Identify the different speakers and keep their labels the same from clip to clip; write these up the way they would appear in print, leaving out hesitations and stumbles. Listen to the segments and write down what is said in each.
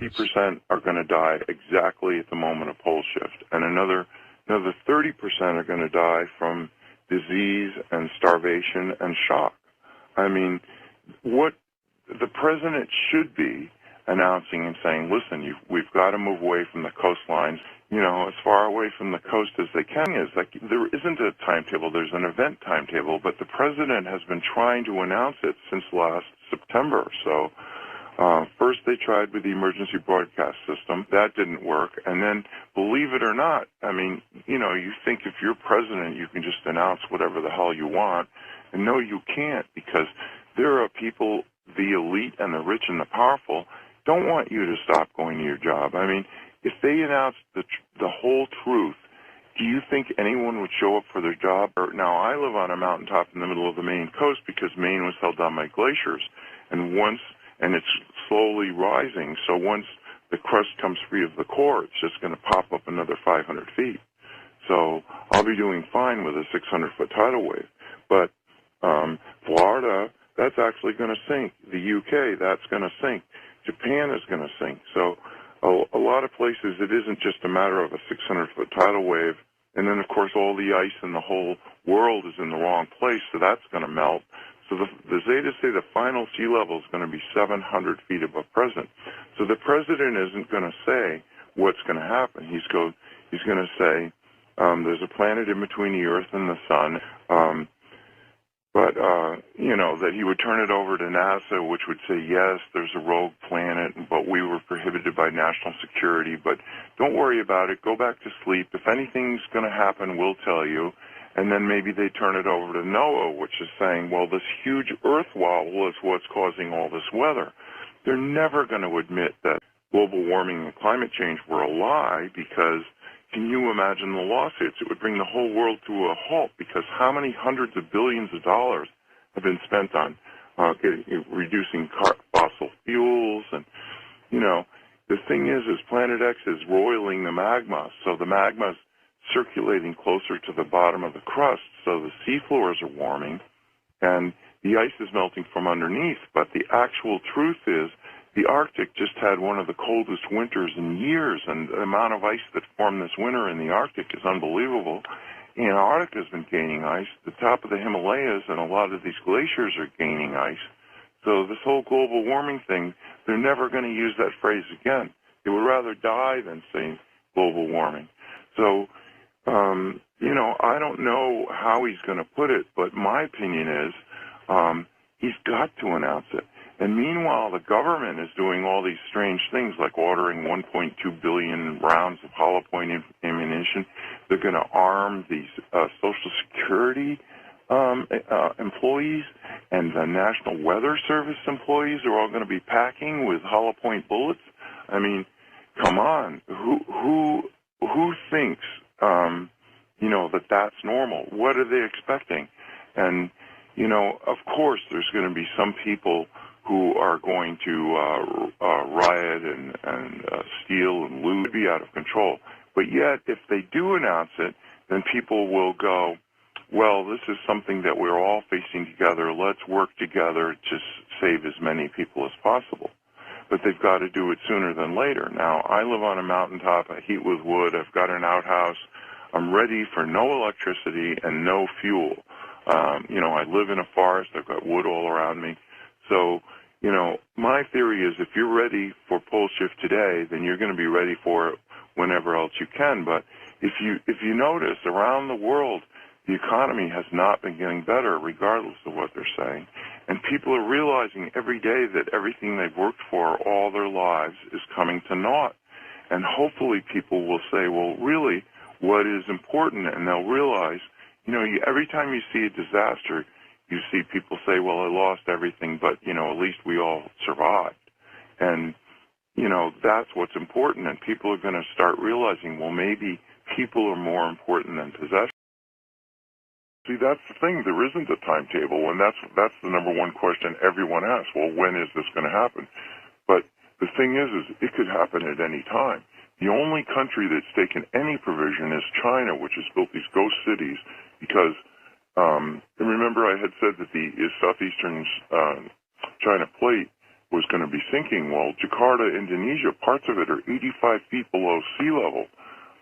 Speaker 1: 50% are going to die exactly at the moment of pole shift, and another 30% are going to die from disease and starvation and shock. I mean, what the president should be announcing and saying, listen, we've got to move away from the coastlines, as far away from the coast as they can. Is like there isn't a timetable, there's an event timetable, but the president has been trying to announce it since last September. So first they tried with the emergency broadcast system. That didn't work. And then, believe it or not, I mean, you think if you're president, you can just announce whatever the hell you want. And no, you can't, because there are people, the elite and the rich and the powerful, don't want you to stop going to your job. I mean, if they announced the whole truth, do you think anyone would show up for their job? Now, I live on a mountaintop in the middle of the Maine coast because Maine was held down by glaciers. And it's slowly rising, so once the crust comes free of the core, it's just going to pop up another 500 feet. So I'll be doing fine with a 600-foot tidal wave. But Florida, that's actually going to sink. The UK, that's going to sink. Japan is going to sink. So a lot of places, it isn't just a matter of a 600-foot tidal wave. And then, of course, all the ice in the whole world is in the wrong place, so that's going to melt. So the Zetas say the final sea level is going to be 700 feet above present. So the president isn't going to say what's going to happen. He's going to say there's a planet in between the Earth and the Sun, that he would turn it over to NASA, which would say, yes, there's a rogue planet, but we were prohibited by national security, but don't worry about it. Go back to sleep. If anything's going to happen, we'll tell you. And then maybe they turn it over to NOAA, which is saying, well, this huge Earth wobble is what's causing all this weather. They're never going to admit that global warming and climate change were a lie, because can you imagine the lawsuits? It would bring the whole world to a halt, because how many hundreds of billions of dollars have been spent on reducing fossil fuels? And, the thing is Planet X is roiling the magma, so the magma's circulating closer to the bottom of the crust, so the seafloors are warming, and the ice is melting from underneath. But the actual truth is the Arctic just had one of the coldest winters in years, and the amount of ice that formed this winter in the Arctic is unbelievable. Antarctica has been gaining ice. The top of the Himalayas and a lot of these glaciers are gaining ice. So this whole global warming thing, they're never going to use that phrase again. They would rather die than say global warming. So, I don't know how he's going to put it, but my opinion is he's got to announce it. And meanwhile, the government is doing all these strange things, like ordering 1.2 billion rounds of hollow point ammunition. They're going to arm these Social Security employees, and the National Weather Service employees are all going to be packing with hollow point bullets. I mean, come on, who thinks that's normal? What are they expecting? And of course, there's going to be some people who are going to riot and steal and loot, be out of control. But yet, if they do announce it, then people will go, well, this is something that we're all facing together. Let's work together to save as many people as possible. But they've got to do it sooner than later. Now, I live on a mountaintop. I heat with wood. I've got an outhouse. I'm ready for no electricity and no fuel. I live in a forest. I've got wood all around me. So, my theory is if you're ready for pole shift today, then you're going to be ready for it whenever else you can. But if you notice, around the world, the economy has not been getting better, regardless of what they're saying. And people are realizing every day that everything they've worked for all their lives is coming to naught. And hopefully people will say, well, really, what is important? And they'll realize, every time you see a disaster, you see people say, well, I lost everything, but, at least we all survived. And, that's what's important. And people are going to start realizing, well, maybe people are more important than possessions. See, that's the thing. There isn't a timetable, and that's the number one question everyone asks. Well, when is this going to happen? But the thing is it could happen at any time. The only country that's taken any provision is China, which has built these ghost cities because, and remember I had said that the southeastern China plate was going to be sinking. Well, Jakarta, Indonesia, parts of it are 85 feet below sea level.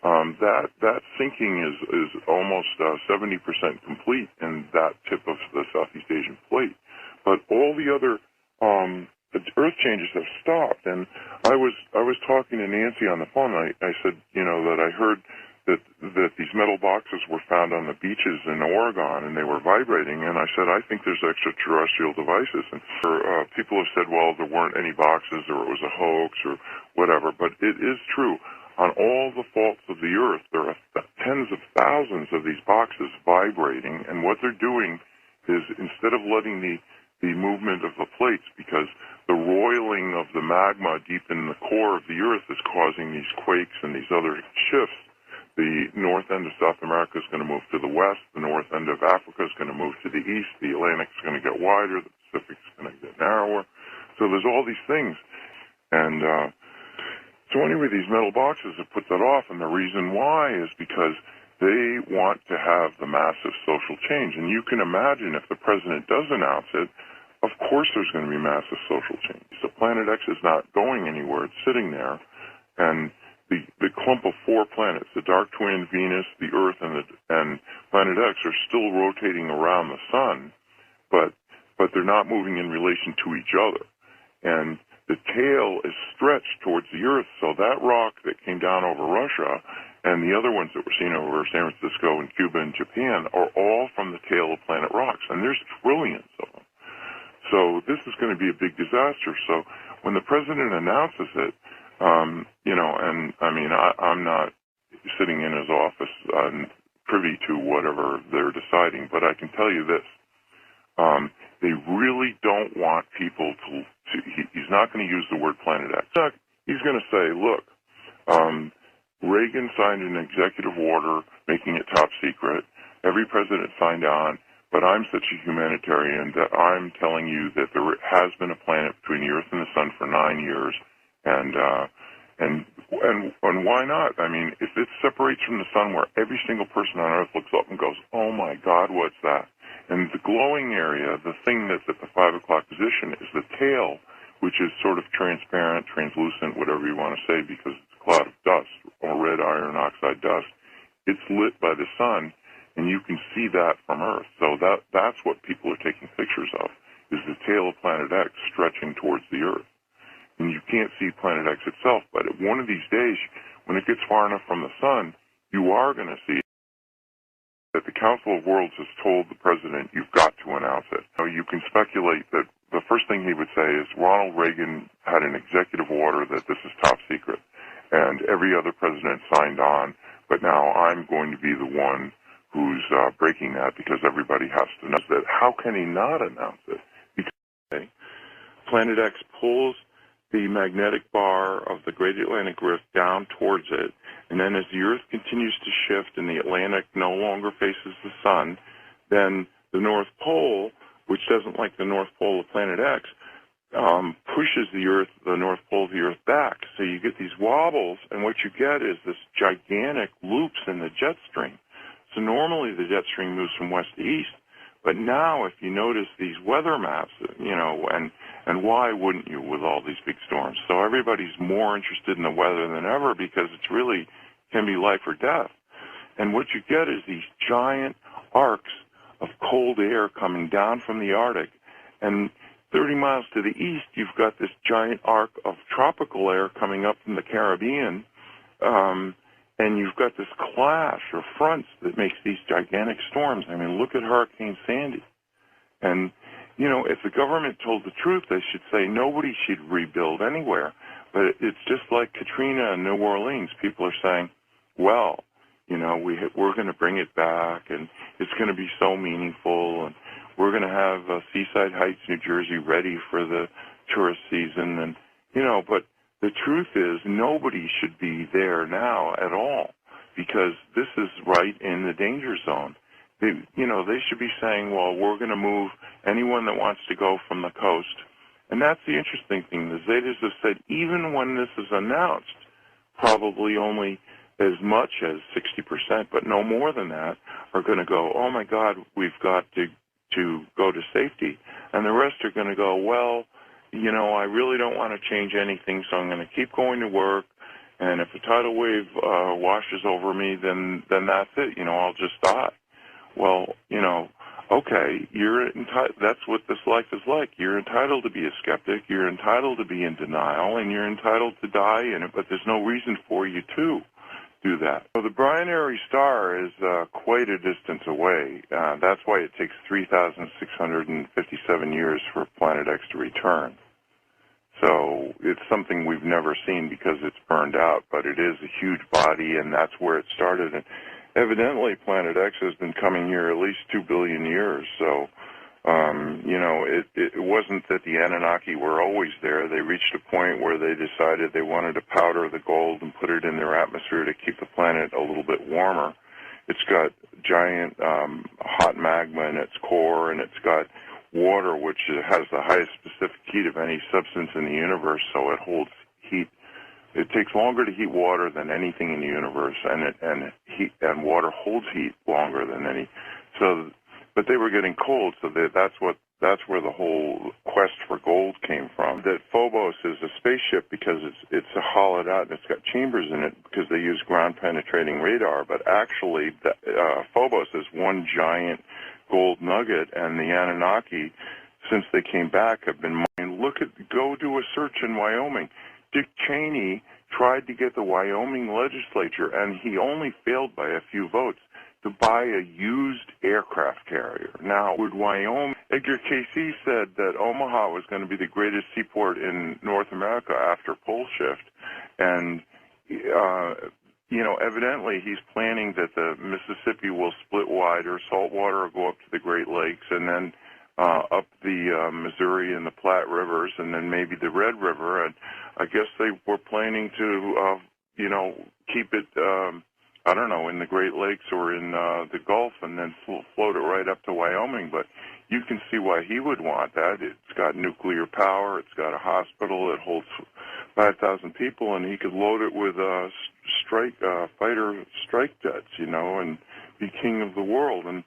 Speaker 1: That sinking is almost 70% complete in that tip of the Southeast Asian plate. But all the other earth changes have stopped. And I was talking to Nancy on the phone. I said, that I heard that these metal boxes were found on the beaches in Oregon and they were vibrating. And I said, I think there's extraterrestrial devices. And people have said, well, there weren't any boxes or it was a hoax or whatever. But it is true. On all the faults of the Earth, there are tens of thousands of these boxes vibrating, and what they're doing is, instead of letting the movement of the plates, because the roiling of the magma deep in the core of the Earth is causing these quakes and these other shifts, the north end of South America is going to move to the west, the north end of Africa is going to move to the east, the Atlantic is going to get wider, the Pacific is going to get narrower. So there's all these things, and so anyway, these metal boxes have put that off, and the reason why is because they want to have the massive social change. And you can imagine if the president does announce it, of course there's going to be massive social change. So Planet X is not going anywhere. It's sitting there, and the clump of four planets, the dark twin, Venus, the Earth, and Planet X, are still rotating around the sun, but they're not moving in relation to each other. And the tail is stretched towards the Earth, so that rock that came down over Russia and the other ones that were seen over San Francisco and Cuba and Japan are all from the tail of planet rocks, and there's trillions of them. So this is going to be a big disaster. So when the president announces it, and I mean, I'm not sitting in his office privy to whatever they're deciding, but I can tell you this. They really don't want people to he's not going to use the word Planet X. He's going to say, look, Reagan signed an executive order making it top secret. Every president signed on, but I'm such a humanitarian that I'm telling you that there has been a planet between the Earth and the Sun for 9 years, and why not? I mean, if it separates from the Sun where every single person on Earth looks up and goes, oh my God, what's that? And the glowing area, the thing that's at the 5 o'clock position, is the tail, which is sort of transparent, translucent, whatever you want to say, because it's a cloud of dust, or red iron oxide dust. It's lit by the sun, and you can see that from Earth. So that's what people are taking pictures of, is the tail of Planet X stretching towards the Earth. And you can't see Planet X itself, but one of these days, when it gets far enough from the sun, you are going to see it. That the Council of Worlds has told the president, you've got to announce it. So you can speculate that the first thing he would say is Ronald Reagan had an executive order that this is top secret, and every other president signed on, but now I'm going to be the one who's breaking that because everybody has to know that. How can he not announce it? Because Planet X pulls the magnetic bar of the Great Atlantic Rift down towards it, and then as the Earth continues to shift and the Atlantic no longer faces the sun, then the North Pole, which doesn't like the North Pole of Planet X, pushes the North Pole of the Earth back. So you get these wobbles, and what you get is this gigantic loops in the jet stream. So normally the jet stream moves from west to east, but now if you notice these weather maps, and why wouldn't you with all these big storms? So everybody's more interested in the weather than ever because it's really can be life or death. And what you get is these giant arcs of cold air coming down from the Arctic. And 30 miles to the east, you've got this giant arc of tropical air coming up from the Caribbean. And you've got this clash or fronts that makes these gigantic storms. I mean, look at Hurricane Sandy. And, if the government told the truth, they should say nobody should rebuild anywhere. But it's just like Katrina in New Orleans. People are saying, well, we're going to bring it back, and it's going to be so meaningful, and we're going to have Seaside Heights, New Jersey, ready for the tourist season. And, but the truth is nobody should be there now at all because this is right in the danger zone. They should be saying, well, we're going to move anyone that wants to go from the coast. And that's the interesting thing. The Zetas have said even when this is announced, probably only as much as 60%, but no more than that, are going to go, oh, my God, we've got to go to safety. And the rest are going to go, well, I really don't want to change anything, so I'm going to keep going to work. And if a tidal wave washes over me, then that's it. I'll just die. Well, okay, that's what this life is like. You're entitled to be a skeptic. You're entitled to be in denial, and you're entitled to die in it. But there's no reason for you to do that. So the binary star is quite a distance away. That's why it takes 3,657 years for Planet X to return. So it's something we've never seen because it's burned out, but it is a huge body, and that's where it started. And evidently, Planet X has been coming here at least 2 billion years. So, it wasn't that the Anunnaki were always there. They reached a point where they decided they wanted to powder the gold and put it in their atmosphere to keep the planet a little bit warmer. It's got giant hot magma in its core, and it's got water, which has the highest specific heat of any substance in the universe, so it holds heat. It takes longer to heat water than anything in the universe, and water holds heat longer than any. So, but they were getting cold, so that's where the whole quest for gold came from. That Phobos is a spaceship because it's hollowed out and it's got chambers in it because they use ground penetrating radar. But actually, Phobos is one giant gold nugget, and the Anunnaki, since they came back, have been mining. Go do a search in Wyoming. Dick Cheney tried to get the Wyoming legislature, and he only failed by a few votes, to buy a used aircraft carrier. Now, would Wyoming, Edgar Cayce said that Omaha was going to be the greatest seaport in North America after pole shift, and evidently he's planning that the Mississippi will split wider, saltwater will go up to the Great Lakes, and then up the Missouri and the Platte Rivers, and then maybe the Red River. And I guess they were planning to, keep it, in the Great Lakes or in the Gulf, and then float it right up to Wyoming. But you can see why he would want that. It's got nuclear power. It's got a hospital. It holds 5,000 people, and he could load it with fighter strike jets, and be king of the world. And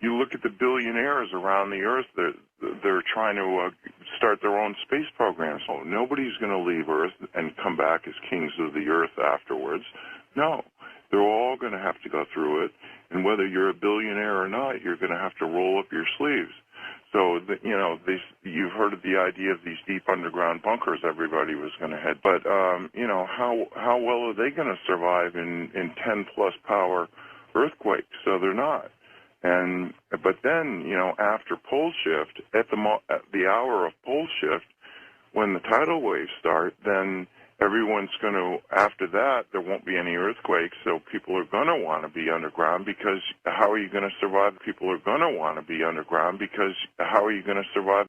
Speaker 1: you look at the billionaires around the earth, they're trying to start their own space programs. So nobody's going to leave Earth and come back as kings of the earth afterwards. No, they're all going to have to go through it. And whether you're a billionaire or not, you're going to have to roll up your sleeves. So, you've heard of the idea of these deep underground bunkers everybody was going to head. But, how well are they going to survive in 10-plus power earthquakes? So they're not. But then, after pole shift, at the hour of pole shift, when the tidal waves start, then everyone's going to, after that, there won't be any earthquakes, so people are going to want to be underground, because how are you going to survive? People are going to want to be underground, because how are you going to survive?